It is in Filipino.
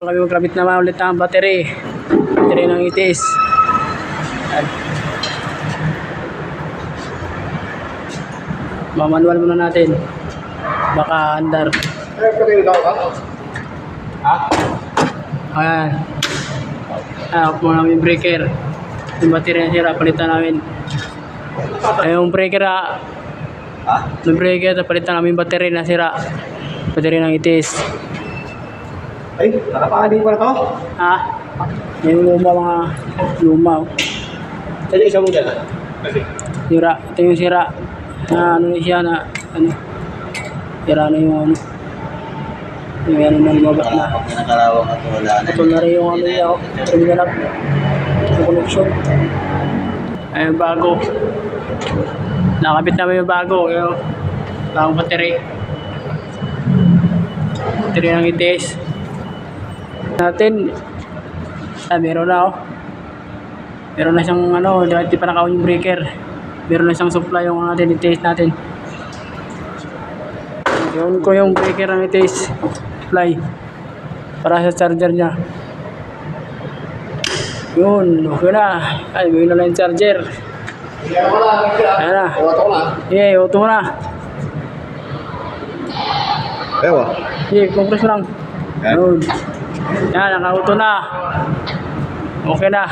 Kami magkabit naman ulit ng battery ng itis. Mamanual muna natin, baka andar. Ayan, off muna namin yung breaker. Yung battery na sira, palitan namin. Yung breaker yung breaker, palitan namin yung battery na sira, battery ng itis. Ay, nakapakaling pa na to? Yung mga luma. Saan yung isa mo dyan? Sira, ito yung sira. Ano siya na, sira na yung yung ano na lumabat na. Pag nakarawang at wala na. Ito na rin yung terminal yung connection. Ayun, bago. Nakabit namin yung bago. Yung bagong battery. Battery ng itis. Natin, meron na meron na siyang hindi pa naka-on yung breaker. Meron na siyang supply yung natin, i-test natin. Yun ko yung breaker ng i-test supply para sa charger niya. Yun, okay na. Ay, may na lang yung charger. Ayan na. Okay, auto mo na. Ewa. Okay, compress mo lang. Yun. Yan, naka-auto na. Okay na.